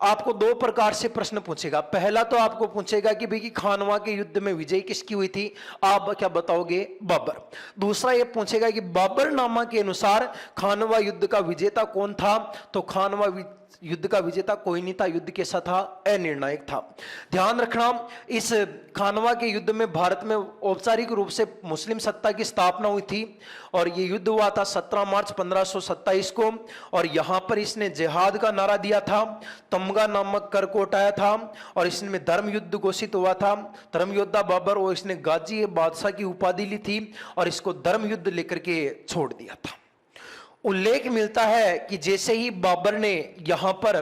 आपको दो प्रकार से प्रश्न पूछेगा। पहला तो आपको पूछेगा कि भाई खानवा के युद्ध में विजय किसकी हुई थी? आप क्या बताओगे? बाबर। दूसरा ये पूछेगा कि बाबरनामा के अनुसार खानवा युद्ध का विजेता कौन था? तो खानवा युद्ध का विजेता कोई नहीं था, युद्ध कैसा था? अनिर्णायक था। ध्यान रखना, इस खानवा के युद्ध में भारत में औपचारिक रूप से मुस्लिम सत्ता की स्थापना हुई थी। और यह युद्ध हुआ था 17 मार्च 1527 को। और यहां पर इसने जिहाद का नारा दिया था, तमगा नामक कर को उठाया था और इसमें धर्म युद्ध घोषित हुआ था। धर्म योद्धा बाबर, और इसने गाजी-ए-बादशाह की उपाधि ली थी और इसको धर्म युद्ध लेकर के छोड़ दिया था। उल्लेख मिलता है कि जैसे ही बाबर ने यहां पर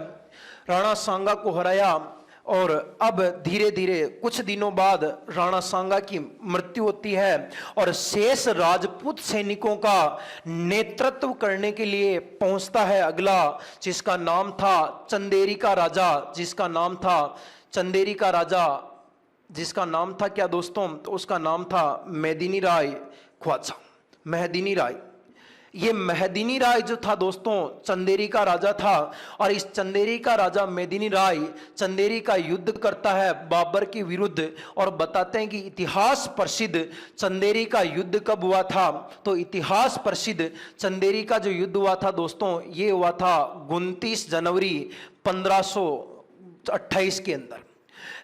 राणा सांगा को हराया और अब धीरे धीरे कुछ दिनों बाद राणा सांगा की मृत्यु होती है और शेष राजपूत सैनिकों का नेतृत्व करने के लिए पहुंचता है अगला, जिसका नाम था चंदेरी का राजा। जिसका नाम था चंदेरी का राजा, जिसका नाम था क्या दोस्तों? तो उसका नाम था मेदिनी राय ख्वाजा, मेहदीनी राय। ये मेहदीनी राय जो था दोस्तों चंदेरी का राजा था। और इस चंदेरी का राजा मेदिनी राय चंदेरी का युद्ध करता है बाबर के विरुद्ध। और बताते हैं कि इतिहास प्रसिद्ध चंदेरी का युद्ध कब हुआ था? तो इतिहास प्रसिद्ध चंदेरी का जो युद्ध हुआ था दोस्तों, ये हुआ था 29 जनवरी 1528 के अंदर।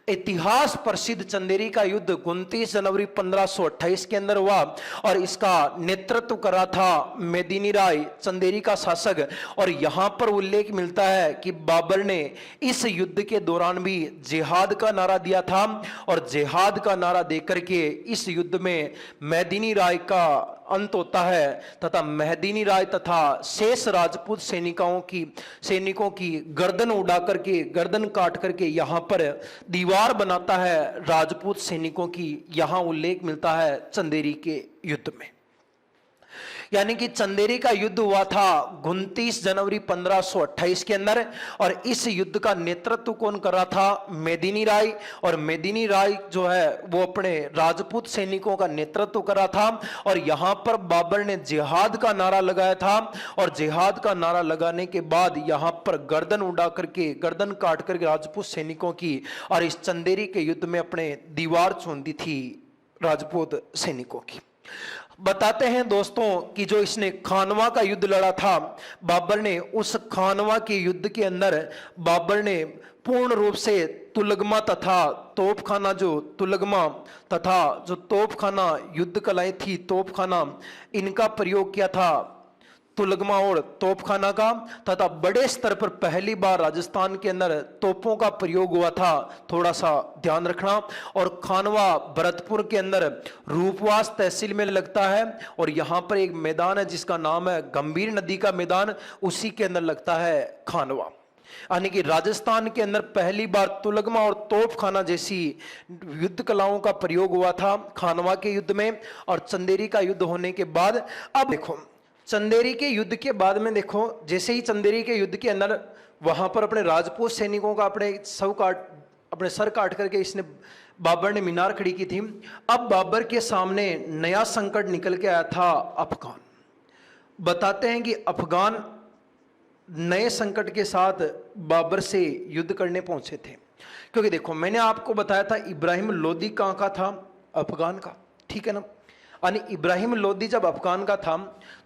इतिहास प्रसिद्ध चंदेरी का युद्ध 29 जनवरी 1528 के अंदर हुआ और इसका नेतृत्व करा था मेदिनी राय, चंदेरी का शासक। और यहां पर उल्लेख मिलता है कि बाबर ने इस युद्ध के दौरान भी जिहाद का नारा दिया था और जिहाद का नारा देकर के इस युद्ध में मेदिनी राय का अंत होता है तथा मेहदीनी राय तथा शेष राजपूत सैनिकों की गर्दन उड़ा करके, गर्दन काट करके यहां पर दीवार बनाता है राजपूत सैनिकों की। यहां उल्लेख मिलता है चंदेरी के युद्ध में। यानी कि चंदेरी का युद्ध हुआ था 29 जनवरी 1528 के अंदर। और इस युद्ध का नेतृत्व कौन कर रहा था? मेदिनी राय। और मेदिनी राय जो है वो अपने राजपूत सैनिकों का नेतृत्व कर रहा था। और यहां पर बाबर ने जिहाद का नारा लगाया था। और जिहाद का नारा लगाने के बाद यहां पर गर्दन उड़ा करके, गर्दन काट करके राजपूत सैनिकों की, और इस चंदेरी के युद्ध में अपने दीवार चुन दी थी राजपूत सैनिकों की। बताते हैं दोस्तों कि जो इसने खानवा का युद्ध लड़ा था बाबर ने, उस खानवा के युद्ध के अंदर बाबर ने पूर्ण रूप से तुलगमा तथा तोपखाना, जो तुलगमा तथा जो तोपखाना युद्ध कलाएं थी, तोपखाना, इनका प्रयोग किया था। तुलगमा और तोपखाना का, तथा बड़े स्तर पर पहली बार राजस्थान के अंदर तोपों का प्रयोग हुआ था, थोड़ा सा ध्यान रखना। और खानवा भरतपुर के अंदर रूपवास तहसील में लगता है। और यहां पर एक मैदान है जिसका नाम है गंभीर नदी का मैदान, उसी के अंदर लगता है खानवा। यानी कि राजस्थान के अंदर पहली बार तुलगमा और तोपखाना जैसी युद्ध कलाओं का प्रयोग हुआ था खानवा के युद्ध में। और चंदेरी का युद्ध होने के बाद, अब देखो चंदेरी के युद्ध के बाद में देखो, जैसे ही चंदेरी के युद्ध के अंदर वहां पर अपने राजपूत सैनिकों का अपने सर काट करके इसने बाबर ने मीनार खड़ी की थी। अब बाबर के सामने नया संकट निकल के आया था, अफगान। बताते हैं कि अफगान नए संकट के साथ बाबर से युद्ध करने पहुंचे थे। क्योंकि देखो मैंने आपको बताया था इब्राहिम लोदी कहां का था? अफगान का, ठीक है ना। यानी इब्राहिम लोदी जब अफगान का था,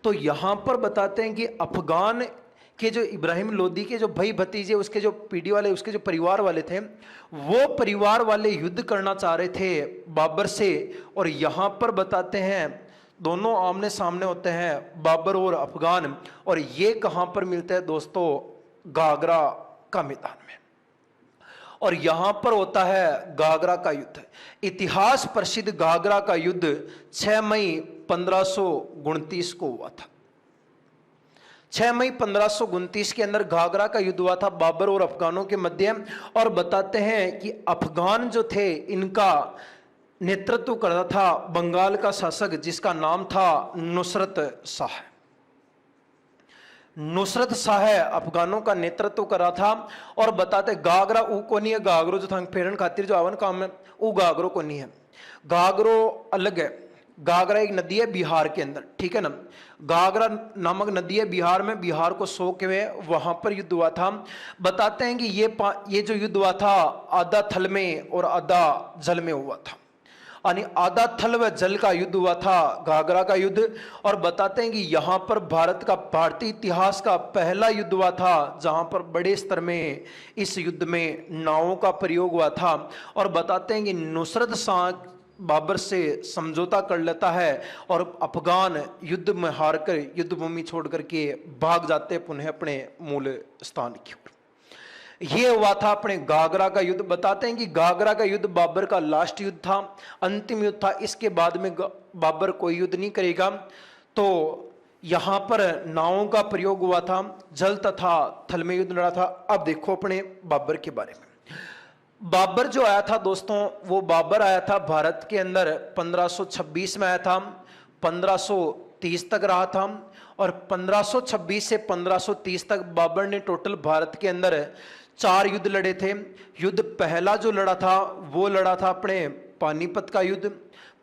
तो यहां पर बताते हैं कि अफगान के जो इब्राहिम लोदी के जो भाई भतीजे, उसके जो पीढ़ी वाले, उसके जो परिवार वाले थे, वो परिवार वाले युद्ध करना चाह रहे थे बाबर से। और यहां पर बताते हैं दोनों आमने सामने होते हैं, बाबर और अफगान। और ये कहां पर मिलते हैं दोस्तों? गागरा का मैदान में। और यहां पर होता है गागरा का युद्ध। इतिहास प्रसिद्ध गागरा का युद्ध 6 मई 1529 को हुआ था। 6 मई 1529 के अंदर गागरा का युद्ध हुआ था बाबर और अफगानों के मध्य। और बताते हैं कि अफगान जो थे, इनका नेतृत्व कर रहा था बंगाल का शासक जिसका नाम था नुसरत शाह। नुसरत शाह अफगानों का नेतृत्व कर रहा था। और बताते गागरा ऊ को नहीं है, गागरो जो था फेरन खातिर जो आवन काम है वो गागरो को नहीं है, गागरो अलग है। गागरा एक नदी है बिहार के अंदर, ठीक है ना। गागरा नामक नदी है बिहार में, बिहार को सो के वहां पर युद्ध हुआ था। बताते हैं कि ये जो युद्ध हुआ था आधा थल में और आधा जल में हुआ था। यानी आधा थल व जल का युद्ध हुआ था गागरा का युद्ध। और बताते हैं कि यहां पर भारतीय इतिहास का पहला युद्ध हुआ था जहां पर बड़े स्तर में इस युद्ध में नावों का प्रयोग हुआ था। और बताते हैं कि नुसरत शाह बाबर से समझौता कर लेता है और अफगान युद्ध में हारकर युद्ध भूमि छोड़ करके भाग जाते पुनः अपने मूल स्थान की ओर। यह हुआ था अपने गागरा का युद्ध। बताते हैं कि गागरा का युद्ध बाबर का लास्ट युद्ध था, अंतिम युद्ध था। इसके बाद में बाबर कोई युद्ध नहीं करेगा। तो यहां पर नावों का प्रयोग हुआ था, जल तथा थल में युद्ध लड़ा था। अब देखो अपने बाबर के बारे में। बाबर जो आया था दोस्तों, वो बाबर आया था भारत के अंदर 1526 में आया था, 1530 तक रहा था। और 1526 से 1530 तक बाबर ने टोटल भारत के अंदर 4 युद्ध लड़े थे। युद्ध पहला जो लड़ा था वो लड़ा था अपने पानीपत का युद्ध।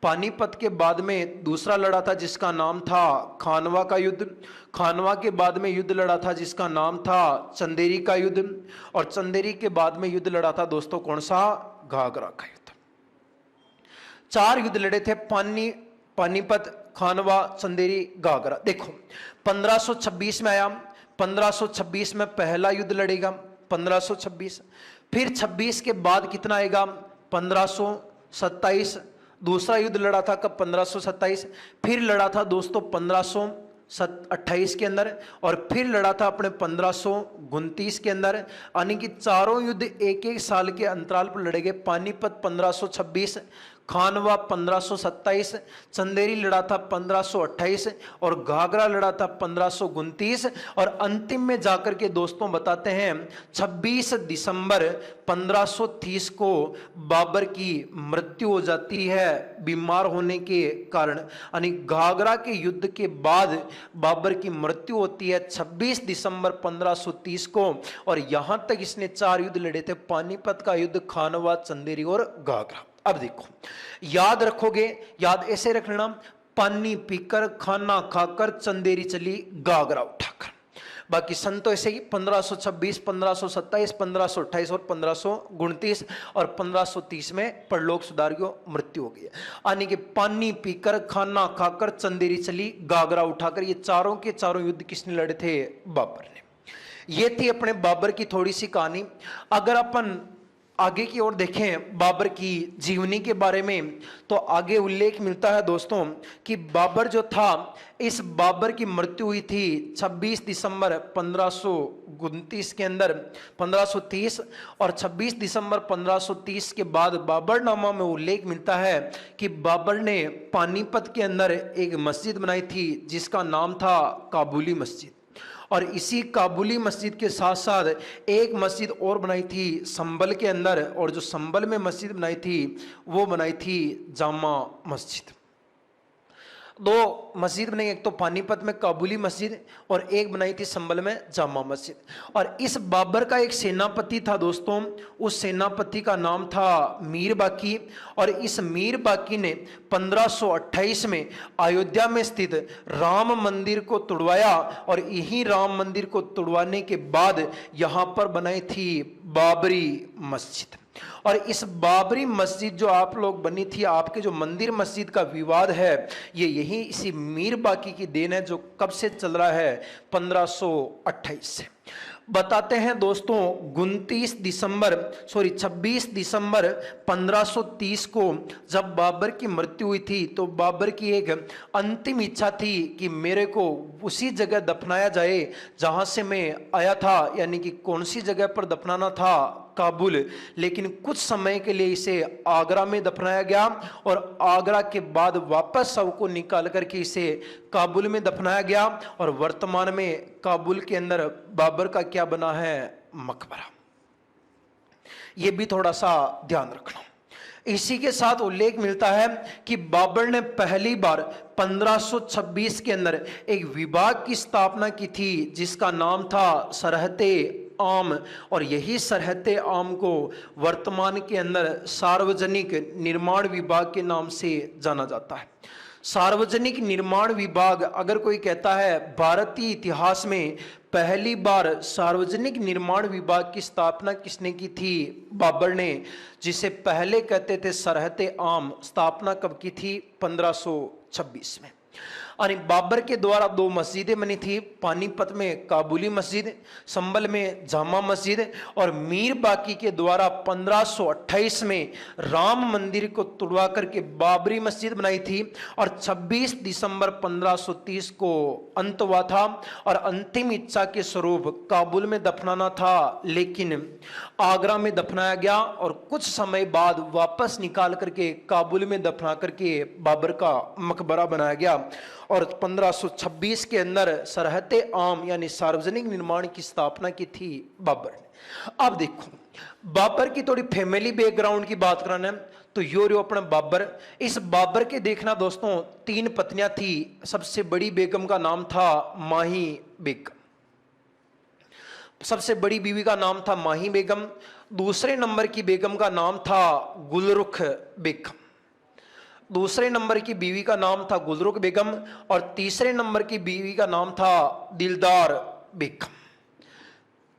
पानीपत के बाद में दूसरा लड़ा था जिसका नाम था खानवा का युद्ध। खानवा के बाद में युद्ध लड़ा था जिसका नाम था चंदेरी का युद्ध। और चंदेरी के बाद में युद्ध लड़ा था दोस्तों कौन सा? घाघरा का युद्ध। 4 युद्ध लड़े थे, पानीपत, खानवा, चंदेरी, घाघरा। देखो 1526 में आया, 1526 में पहला युद्ध लड़ेगा 1526। फिर 26 के बाद कितना आएगा? 1527। दूसरा युद्ध लड़ा था कब? 1527। फिर लड़ा था दोस्तों 1528 के अंदर। और फिर लड़ा था अपने 1529 के अंदर। यानी कि चारों युद्ध एक एक साल के अंतराल पर लड़े गए। पानीपत 1526, खानवा 1527, चंदेरी लड़ा था 1528 और घाघरा लड़ा था 1529 और अंतिम में जाकर के दोस्तों बताते हैं 26 दिसंबर 1530 को बाबर की मृत्यु हो जाती है बीमार होने के कारण। यानी घाघरा के युद्ध के बाद बाबर की मृत्यु होती है 26 दिसंबर 1530 को। और यहां तक इसने 4 युद्ध लड़े थे, पानीपत का युद्ध, खानवा, चंदेरी और घाघरा। अब देखो, याद रखोगे, याद ऐसे रख लेना, पानी पीकर, खाना खाकर, चंदेरी चली, घाघरा उठाकर। बाकी सन तो ऐसे ही 1526, 1527, 1528 और 1529 और 1530 में परलोक सुधारियों मृत्यु हो गई। यानी कि पानी पीकर, खाना खाकर, चंदेरी चली, घाघरा उठाकर, ये चारों के चारों युद्ध किसने लड़े थे? बाबर ने। ये थी अपने बाबर की थोड़ी सी कहानी। अगर अपन आगे की ओर देखें बाबर की जीवनी के बारे में, तो आगे उल्लेख मिलता है दोस्तों कि बाबर जो था, इस बाबर की मृत्यु हुई थी 26 दिसंबर 1529 के अंदर, 1530 और 26 दिसंबर 1530 के बाद बाबरनामा में उल्लेख मिलता है कि बाबर ने पानीपत के अंदर एक मस्जिद बनाई थी जिसका नाम था काबुली मस्जिद। और इसी काबुली मस्जिद के साथ साथ एक मस्जिद और बनाई थी संभल के अंदर, और जो संभल में मस्जिद बनाई थी वो बनाई थी जामा मस्जिद। 2 मस्जिद बनाई, एक तो पानीपत में काबुली मस्जिद और एक बनाई थी संभल में जामा मस्जिद। और इस बाबर का एक सेनापति था दोस्तों, उस सेनापति का नाम था मीर बाकी। और इस मीर बाकी ने 1528 में अयोध्या में स्थित राम मंदिर को तुड़वाया और यही राम मंदिर को तुड़वाने के बाद यहां पर बनाई थी बाबरी मस्जिद। और इस बाबरी मस्जिद जो आप लोग बनी थी, आपके जो मंदिर मस्जिद का विवाद है, ये यही इसी मीर बाकी की देन है, जो कब से चल रहा है? 1528 से। बताते हैं दोस्तों 26 दिसंबर 1530 को जब बाबर की मृत्यु हुई थी, तो बाबर की एक अंतिम इच्छा थी कि मेरे को उसी जगह दफनाया जाए जहां से मैं आया था। यानी कि कौन सी जगह पर दफनाना था? काबुल। लेकिन कुछ समय के लिए इसे आगरा में दफनाया गया और आगरा के बाद वापस सबको निकाल करके इसे काबुल में दफनाया गया। और वर्तमान में काबुल के अंदर बाबर का क्या बना है? मकबरा। यह भी थोड़ा सा ध्यान रखना। इसी के साथ उल्लेख मिलता है कि बाबर ने पहली बार 1526 के अंदर एक विभाग की स्थापना की थी जिसका नाम था सरहते आम। और यही सरहते आम को वर्तमान के अंदर सार्वजनिक निर्माण विभाग के नाम से जाना जाता है। सार्वजनिक निर्माण विभाग, अगर कोई कहता है भारतीय इतिहास में पहली बार सार्वजनिक निर्माण विभाग की स्थापना किसने की थी? बाबर ने, जिसे पहले कहते थे सरहते आम। स्थापना कब की थी? 1526 में। और बाबर के द्वारा 2 मस्जिदें बनी थी, पानीपत में काबुली मस्जिद, संभल में जामा मस्जिद। और मीर बाकी के द्वारा 1528 में राम मंदिर को तुड़वा करके बाबरी मस्जिद बनाई थी। और 26 दिसंबर 1530 को अंत हुआ था और अंतिम इच्छा के स्वरूप काबुल में दफनाना था, लेकिन आगरा में दफनाया गया और कुछ समय बाद वापस निकाल करके काबुल में दफना करके बाबर का मकबरा बनाया गया। और 1526 के अंदर सरहते आम यानी सार्वजनिक निर्माण की स्थापना की थी बाबर ने। अब देखो, बाबर की थोड़ी फैमिली बैकग्राउंड की बात कराना है तो यो अपना बाबर। इस बाबर के देखना दोस्तों 3 पत्नियां थी। सबसे बड़ी बेगम का नाम था माही बेगम, सबसे बड़ी बीवी का नाम था माही बेगम। दूसरे नंबर की बेगम का नाम था गुलरुख बेगम, दूसरे नंबर की बीवी का नाम था गुलरुख बेगम और तीसरे नंबर की बीवी का नाम था दिलदार बेगम।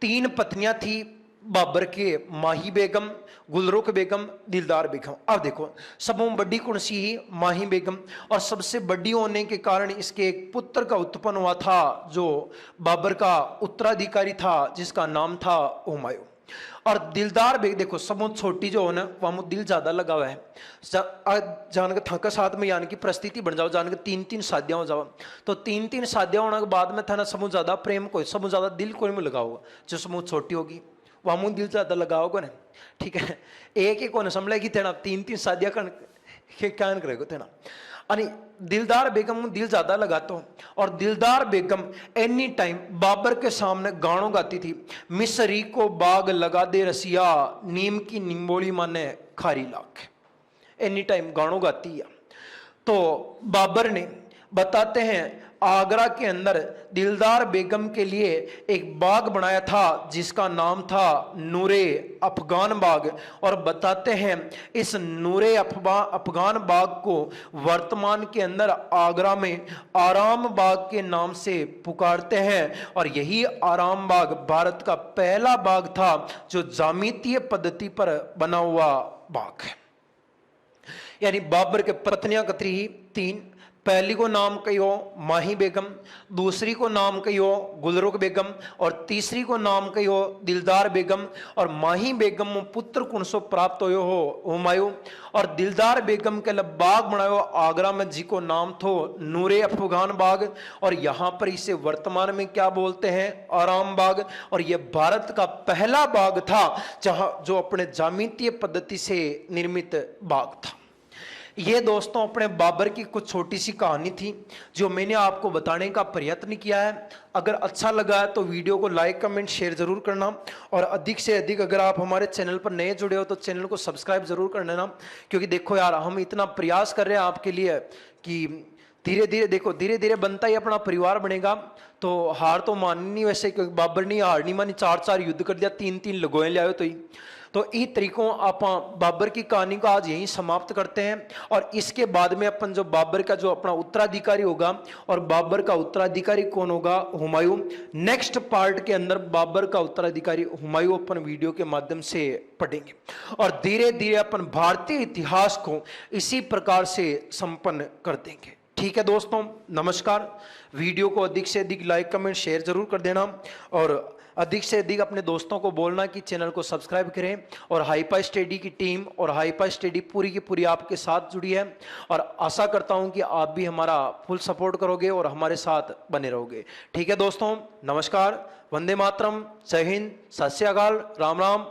3 पत्नियां थी बाबर के, माही बेगम, गुलरुख बेगम, दिलदार बेगम। अब देखो, सबों बड़ी कौन सी ही? माही बेगम। और सबसे बड़ी होने के कारण इसके एक पुत्र का उत्पन्न हुआ था जो बाबर का उत्तराधिकारी था, जिसका नाम था हुमायूं। और दिलदार बेग देखो, सबों छोटी जो हो ना वहां दिल ज्यादा लगा हुआ है। जान के थका साथ में यानी कि परिस्थिति बन जाओ, जान के 3-3 शादियां हो जाओ, तो 3-3 शादियां होने के बाद में था ना सबों ज्यादा प्रेम को, सबों ज्यादा दिल कोई में लगा होगा। जो समूह छोटी होगी वहां दिल ज्यादा लगा होगा ना, ठीक है। एक होने संभलेगी तेना 3-3 शादियां कर हे क्या करेगो थे ना। आणि दिलदार बेगम दिल ज्यादा लगाता और दिलदार बेगम एनी टाइम बाबर के सामने गानों गाती थी। मिसरी को बाग लगा दे रसिया, नीम की निम्बोली माने खारी लाख। एनी टाइम गानों गाती है। तो बाबर ने बताते हैं आगरा के अंदर दिलदार बेगम के लिए एक बाग बनाया था जिसका नाम था नूरे अफगान बाग। और बताते हैं इस नूरे अफगान बाग को वर्तमान के अंदर आगरा में आराम बाग के नाम से पुकारते हैं। और यही आराम बाग भारत का पहला बाग था जो जामितीय पद्धति पर बना हुआ बाग है। यानी बाबर के पत्नियां कतरी ही तीन। पहली को नाम कहियो माही बेगम, दूसरी को नाम कहियो गुलरुख बेगम और तीसरी को नाम कहियो दिलदार बेगम। और माही बेगम पुत्र कुण सो प्राप्त हो हुमायूं। और दिलदार बेगम के लिए बाग बनायो आगरा में जी को नाम थो नूरे अफगान बाग। और यहां पर इसे वर्तमान में क्या बोलते हैं, आराम बाग। और यह भारत का पहला बाग था जहां जो अपने जामितीय पद्धति से निर्मित बाग था। ये दोस्तों अपने बाबर की कुछ छोटी सी कहानी थी जो मैंने आपको बताने का प्रयत्न किया है। अगर अच्छा लगा है तो वीडियो को लाइक कमेंट शेयर जरूर करना। और अधिक से अधिक अगर आप हमारे चैनल पर नए जुड़े हो तो चैनल को सब्सक्राइब जरूर कर लेना। क्योंकि देखो यार हम इतना प्रयास कर रहे हैं आपके लिए कि धीरे धीरे देखो धीरे धीरे बनता ही अपना परिवार बनेगा। तो हार तो माननी नहीं वैसे, क्योंकि बाबर ने हार नहीं मानी, 4-4 युद्ध कर दिया, 3-3 लगोए ले आयो। तो इस तरीकों आप बाबर की कहानी को आज यहीं समाप्त करते हैं। और इसके बाद में अपन जो बाबर का जो अपना उत्तराधिकारी होगा, और बाबर का उत्तराधिकारी कौन होगा, हुमायूं। नेक्स्ट पार्ट के अंदर बाबर का उत्तराधिकारी हुमायूं अपन वीडियो के माध्यम से पढ़ेंगे। और धीरे धीरे अपन भारतीय इतिहास को इसी प्रकार से संपन्न कर देंगे। ठीक है दोस्तों, नमस्कार। वीडियो को अधिक से अधिक लाइक कमेंट शेयर जरूर कर देना। और अधिक से अधिक अपने दोस्तों को बोलना कि चैनल को सब्सक्राइब करें। और हाईपाई स्टडी की टीम और हाईपाई स्टडी पूरी की पूरी आपके साथ जुड़ी है। और आशा करता हूं कि आप भी हमारा फुल सपोर्ट करोगे और हमारे साथ बने रहोगे। ठीक है दोस्तों, नमस्कार, वंदे मातरम, जय हिंद, सत श्री अकाल, राम राम।